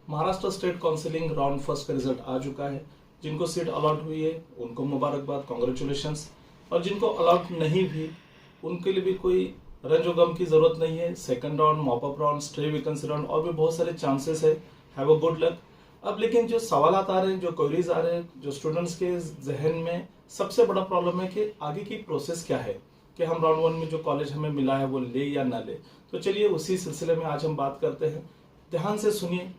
Maharashtra state counselling round first का result आ चुका है। जिनको सीट अलॉट हुई है उनको मुबारकबाद, कॉन्ग्रेचुलेशंस। और जिनको अलॉट नहीं भी उनके लिए भी कोई रंजो गम की जरूरत नहीं है। Second round, mop up round, stay vacancy round और भी बहुत सारे चांसेस है। Have a good luck. अब लेकिन जो सवाल आ रहे हैं, जो क्वेरीज आ रहे हैं, जो स्टूडेंट्स के जहन में सबसे बड़ा प्रॉब्लम है कि आगे की प्रोसेस क्या है, कि हम राउंड 1 में जो कॉलेज हमें मिला है वो ले या ना ले। तो चलिए उसी सिलसिले में आज हम बात करते हैं। ध्यान से सुनिए।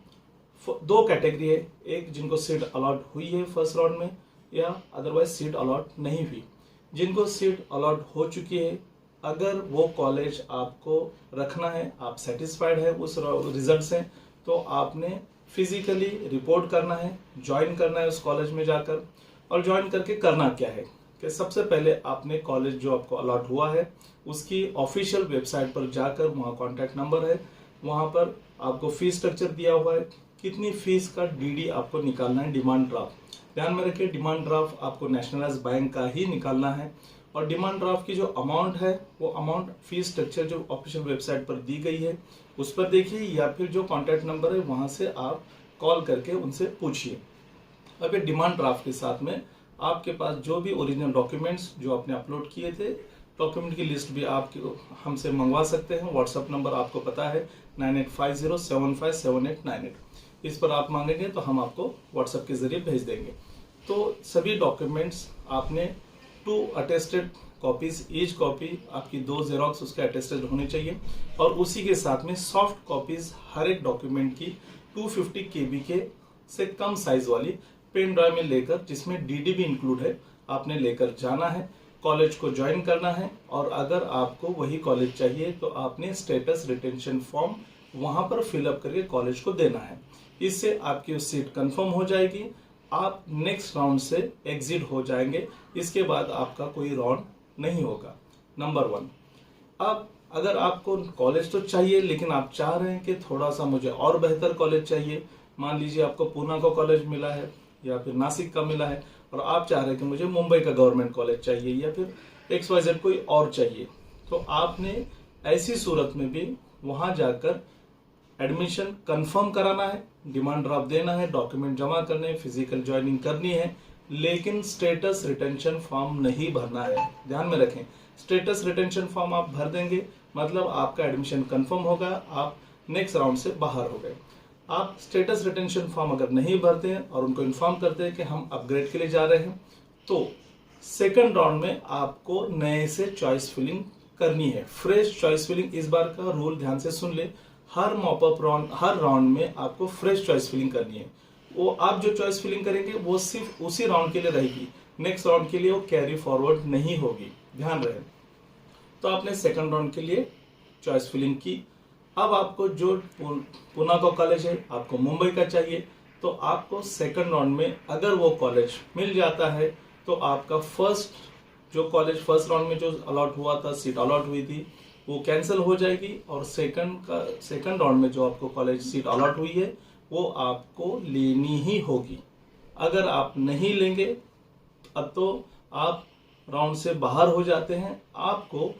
दो कैटेगरी है, एक जिनको सीट अलॉट हुई है फर्स्ट राउंड में, या अदरवाइज सीट अलॉट नहीं हुई। जिनको सीट अलॉट हो चुकी है, अगर वो कॉलेज आपको रखना है, आप सेटिस्फाइड है उस रिजल्ट से, तो आपने फिजिकली रिपोर्ट करना है, ज्वाइन करना है उस कॉलेज में जाकर। और ज्वाइन करके करना क्या है कि सबसे पहले आपने कॉलेज जो आपको अलॉट हुआ है उसकी ऑफिशियल वेबसाइट पर जाकर, वहाँ कॉन्टैक्ट नंबर है, वहाँ पर आपको फीस स्ट्रक्चर दिया हुआ है, कितनी फीस का डीडी आपको निकालना है, डिमांड ड्राफ्ट। ध्यान में रखिए, डिमांड ड्राफ्ट आपको नेशनलाइज बैंक का ही निकालना है। और डिमांड ड्राफ्ट की जो अमाउंट है वो अमाउंट फीस स्ट्रक्चर जो ऑफिशियल वेबसाइट पर दी गई है उस पर देखिए, या फिर जो कॉन्टैक्ट नंबर है वहां से आप कॉल करके उनसे पूछिए। अब ये डिमांड ड्राफ्ट के साथ में आपके पास जो भी ओरिजिनल डॉक्यूमेंट्स जो आपने अपलोड किए थे, डॉक्यूमेंट की लिस्ट भी आप हमसे मंगवा सकते हैं। व्हाट्सएप नंबर आपको पता है 9850757898। इस पर आप मांगेंगे तो हम आपको व्हाट्सएप के जरिए भेज देंगे। तो सभी डॉक्यूमेंट्स आपने 2 अटेस्टेड कॉपीज, ईच कॉपी आपकी 2 जेरोक्स उसके अटेस्टेड होनी चाहिए। और उसी के साथ में सॉफ्ट कॉपीज हर एक डॉक्यूमेंट की 250 KB के से कम साइज वाली पेन ड्राइव में लेकर, जिसमें डीडी भी इंक्लूड है, आपने लेकर जाना है, कॉलेज को ज्वाइन करना है। और अगर आपको वही कॉलेज चाहिए तो आपने स्टेटस रिटेंशन फॉर्म वहां पर फिलअप करके कॉलेज को देना है। इससे आपकी सीट कंफर्म हो जाएगी, आप नेक्स्ट राउंड से एग्जिट हो जाएंगे। इसके बाद आपका कोई राउंड नहीं होगा। नंबर 1। अब अगर आपको कॉलेज तो चाहिए लेकिन आप चाह रहे हैं कि थोड़ा सा मुझे और बेहतर कॉलेज चाहिए, मान लीजिए आपको पूना का कॉलेज मिला है या फिर नासिक का मिला है, और आप चाह रहे हैं कि मुझे मुंबई का गवर्नमेंट कॉलेज चाहिए या फिर XYZ कोई और चाहिए, तो आपने ऐसी सूरत में भी वहां जाकर एडमिशन कंफर्म कराना है, डिमांड ड्राफ्ट देना है, डॉक्यूमेंट जमा करने हैं, फिजिकल ज्वाइनिंग करनी है, लेकिन स्टेटस रिटेंशन फॉर्म नहीं भरना है। ध्यान में रखें, स्टेटस रिटेंशन फॉर्म आप भर देंगे मतलब आपका एडमिशन कंफर्म होगा, आप नेक्स्ट राउंड से बाहर हो गए। आप स्टेटस रिटेंशन फॉर्म अगर नहीं भरते हैं और उनको इन्फॉर्म करते हैं कि हम अपग्रेड के लिए जा रहे हैं, तो सेकंड राउंड में आपको नए से चॉइस फिलिंग करनी है, फ्रेश चॉइस फिलिंग। इस बार का रूल ध्यान से सुन ले, हर मॉपअप राउंड, हर राउंड में आपको फ्रेश चॉइस फिलिंग करनी है। वो आप जो चॉइस फिलिंग करेंगे वो सिर्फ उसी राउंड के लिए रहेगी, नेक्स्ट राउंड के लिए वो कैरी फॉरवर्ड नहीं होगी, ध्यान रहे। तो आपने सेकंड राउंड के लिए चॉइस फिलिंग की। अब आपको जो पूना का कॉलेज है आपको मुंबई का चाहिए, तो आपको सेकंड राउंड में अगर वो कॉलेज मिल जाता है तो आपका जो कॉलेज फर्स्ट राउंड में जो अलॉट हुआ था, सीट अलॉट हुई थी, वो कैंसिल हो जाएगी। और सेकंड राउंड में जो आपको कॉलेज सीट अलॉट हुई है वो आपको लेनी ही होगी। अगर आप नहीं लेंगे अब तो आप राउंड से बाहर हो जाते हैं, आपको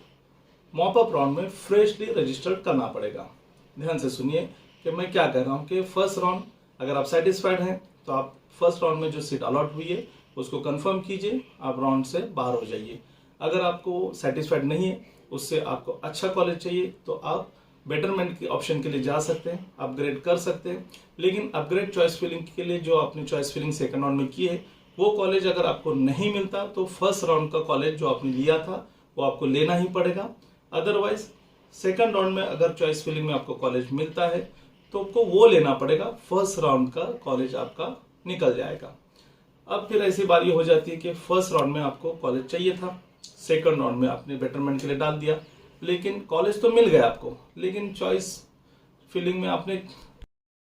मॉपअप राउंड में फ्रेशली रजिस्टर्ड करना पड़ेगा। ध्यान से सुनिए कि मैं क्या कह रहा हूं कि फर्स्ट राउंड अगर आप सेटिस्फाइड हैं तो आप फर्स्ट राउंड में जो सीट अलॉट हुई है उसको कंफर्म कीजिए, आप राउंड से बाहर हो जाइए। अगर आपको सेटिस्फाइड नहीं है, उससे आपको अच्छा कॉलेज चाहिए, तो आप बेटरमेंट के ऑप्शन के लिए जा सकते हैं, अपग्रेड कर सकते हैं। लेकिन अपग्रेड चॉइस फिलिंग के लिए जो आपने चॉइस फिलिंग सेकंड राउंड में की है, वो कॉलेज अगर आपको नहीं मिलता तो फर्स्ट राउंड का कॉलेज जो आपने लिया था वो आपको लेना ही पड़ेगा। अदरवाइज सेकंड राउंड में अगर चॉइस फिलिंग में आपको कॉलेज मिलता है तो आपको वो लेना पड़ेगा, फर्स्ट राउंड का कॉलेज आपका निकल जाएगा। अब फिर ऐसी बारी हो जाती है कि फर्स्ट राउंड में आपको कॉलेज चाहिए था, सेकंड राउंड में आपने बेटरमेंट के लिए डाल दिया, लेकिन कॉलेज तो मिल गया आपको, लेकिन चॉइस फिलिंग में आपने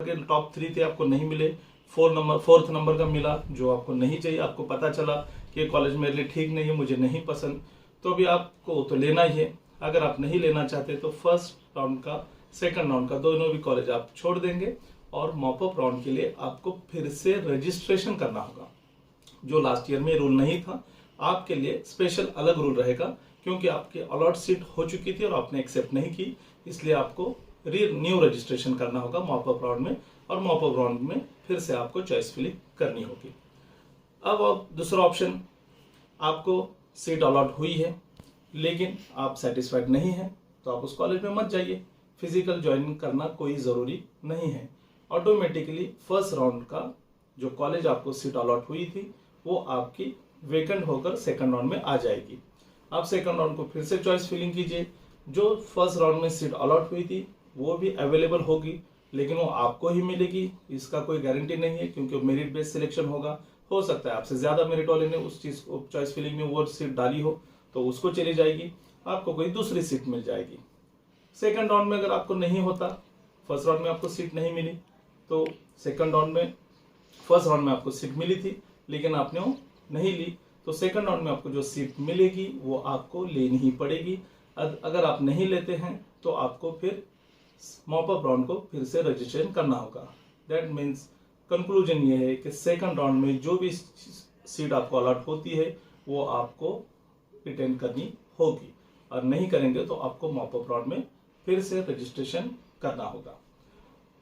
टॉप 3 थे आपको नहीं मिले, फोर्थ नंबर का मिला जो आपको नहीं चाहिए, आपको पता चला कि कॉलेज मेरे लिए ठीक नहीं है, मुझे नहीं पसंद, तो अभी आपको तो लेना ही है। अगर आप नहीं लेना चाहते तो फर्स्ट राउंड का, सेकंड राउंड का दोनों भी कॉलेज आप छोड़ देंगे और मॉपअप राउंड के लिए आपको फिर से रजिस्ट्रेशन करना होगा। जो लास्ट ईयर में रूल नहीं था, आपके लिए स्पेशल अलग रूल रहेगा, क्योंकि आपकी अलॉट सीट हो चुकी थी और आपने एक्सेप्ट नहीं की, इसलिए आपको न्यू रजिस्ट्रेशन करना होगा मॉपअप राउंड में। और मॉप अप राउंड में फिर से आपको चॉइस फिलिंग करनी होगी। अब दूसरा ऑप्शन, आपको सीट अलॉट हुई है लेकिन आप सेटिस्फाइड नहीं हैं, तो आप उस कॉलेज में मत जाइए, फिजिकल ज्वाइन करना कोई ज़रूरी नहीं है। ऑटोमेटिकली फर्स्ट राउंड का जो कॉलेज आपको सीट अलॉट हुई थी वो आपकी वेकेंट होकर सेकंड राउंड में आ जाएगी। आप सेकंड राउंड को फिर से चॉइस फिलिंग कीजिए, जो फर्स्ट राउंड में सीट अलॉट हुई थी वो भी अवेलेबल होगी, लेकिन वो आपको ही मिलेगी, इसका कोई गारंटी नहीं है, क्योंकि मेरिट बेस्ड सिलेक्शन होगा। हो सकता है आपसे ज़्यादा मेरिट वाले ने उस चीज़ को चॉइस फिलिंग में वो सीट डाली हो तो उसको चली जाएगी, आपको कोई दूसरी सीट मिल जाएगी। सेकंड राउंड में अगर आपको नहीं होता, फर्स्ट राउंड में आपको सीट नहीं मिली, तो सेकंड राउंड में, फर्स्ट राउंड में आपको सीट मिली थी लेकिन आपने वो नहीं ली, तो सेकंड राउंड में आपको जो सीट मिलेगी वो आपको लेनी ही पड़ेगी। अगर आप नहीं लेते हैं तो आपको फिर मॉप अप राउंड को फिर से रजिस्ट्रेशन करना होगा। दैट मीन्स कंक्लूजन ये है कि सेकंड राउंड में जो भी सीट आपको अलॉट होती है वो आपको रिटेन करनी होगी, और नहीं करेंगे तो आपको मॉप अप राउंड में फिर से रजिस्ट्रेशन करना होगा।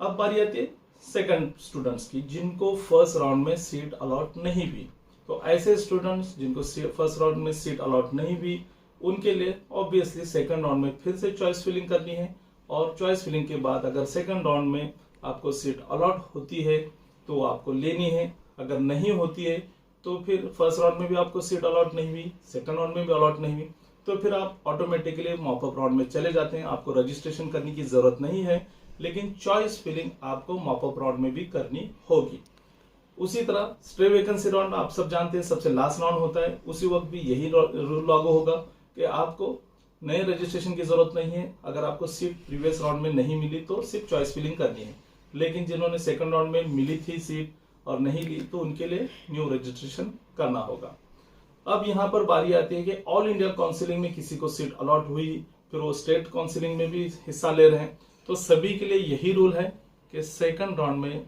अब बारी आती है सेकंड स्टूडेंट्स की, जिनको फर्स्ट राउंड में सीट अलॉट नहीं हुई। तो ऐसे स्टूडेंट्स जिनको फर्स्ट राउंड में सीट अलॉट नहीं हुई, उनके लिए ऑब्वियसली सेकंड राउंड में फिर से चॉइस फिलिंग करनी है, और चॉइस फिलिंग के बाद अगर सेकंड राउंड में आपको सीट अलॉट होती है तो आपको लेनी है, अगर नहीं होती है तो फिर फर्स्ट राउंड में भी आपको सीट अलॉट नहीं हुई, सेकंड राउंड में भी अलॉट नहीं हुई, तो फिर आप ऑटोमेटिकली मॉप अप राउंड में चले जाते हैं। आपको रजिस्ट्रेशन करने की जरूरत नहीं है, लेकिन चॉइस फिलिंग आपको मॉप अप राउंड में भी करनी होगी। उसी तरह स्ट्रे वैकेंसी राउंड आप सब जानते हैं, सबसे लास्ट राउंड होता है, उसी वक्त भी यही रूल लागू होगा कि आपको नए रजिस्ट्रेशन की जरूरत नहीं है। अगर आपको सीट प्रीवियस राउंड में नहीं मिली तो सिर्फ चॉइस फिलिंग करनी है, लेकिन जिन्होंने सेकंड राउंड में मिली थी सीट और नहीं ली तो उनके लिए न्यू रजिस्ट्रेशन करना होगा। अब यहाँ पर बारी आती है कि ऑल इंडिया काउंसिलिंग में किसी को सीट अलॉट हुई, फिर वो स्टेट काउंसिलिंग में भी हिस्सा ले रहे हैं, तो सभी के लिए यही रूल है कि सेकंड राउंड में,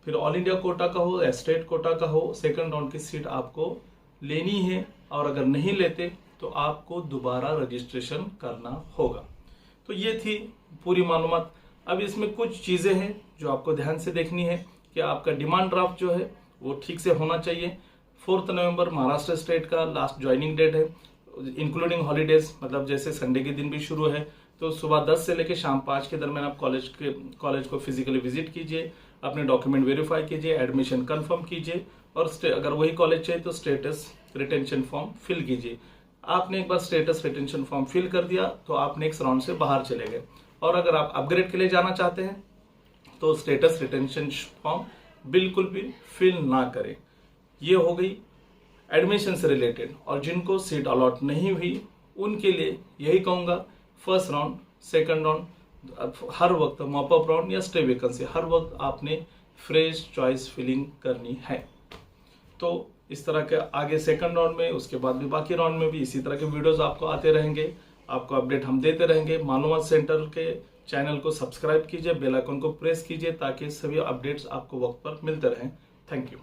फिर ऑल इंडिया कोटा का हो या स्टेट कोटा का हो, सेकंड राउंड की सीट आपको लेनी है, और अगर नहीं लेते तो आपको दोबारा रजिस्ट्रेशन करना होगा। तो ये थी पूरी मालूमात। अब इसमें कुछ चीज़ें हैं जो आपको ध्यान से देखनी है कि आपका डिमांड ड्राफ्ट जो है वो ठीक से होना चाहिए। 4 नवंबर महाराष्ट्र स्टेट का लास्ट ज्वाइनिंग डेट है, इंक्लूडिंग हॉलीडेज, मतलब जैसे संडे के दिन भी शुरू है, तो सुबह 10 से लेकर शाम 5 के दरमियान आप कॉलेज को फिजिकली विजिट कीजिए, अपने डॉक्यूमेंट वेरीफाई कीजिए, एडमिशन कंफर्म कीजिए, और अगर वही कॉलेज चाहिए तो स्टेटस रिटेंशन फॉर्म फिल कीजिए। आपने एक बार स्टेटस रिटेंशन फॉर्म फिल कर दिया तो आप नेक्स्ट राउंड से बाहर चले गए। और अगर आप अपग्रेड के लिए जाना चाहते हैं तो स्टेटस रिटेंशन फॉर्म बिल्कुल भी फिल ना करें। ये हो गई एडमिशन से रिलेटेड। और जिनको सीट अलॉट नहीं हुई उनके लिए यही कहूँगा, फर्स्ट राउंड, सेकंड राउंड, हर वक्त मॉप अप राउंड या स्टे वैकेंसी, हर वक्त आपने फ्रेश चॉइस फिलिंग करनी है। तो इस तरह के आगे सेकंड राउंड में, उसके बाद भी बाकी राउंड में भी इसी तरह के वीडियोस आपको आते रहेंगे, आपको अपडेट हम देते रहेंगे। मालूमात सेंटर के चैनल को सब्सक्राइब कीजिए, बेल आइकन को प्रेस कीजिए ताकि सभी अपडेट्स आपको वक्त पर मिलते रहें। Thank you.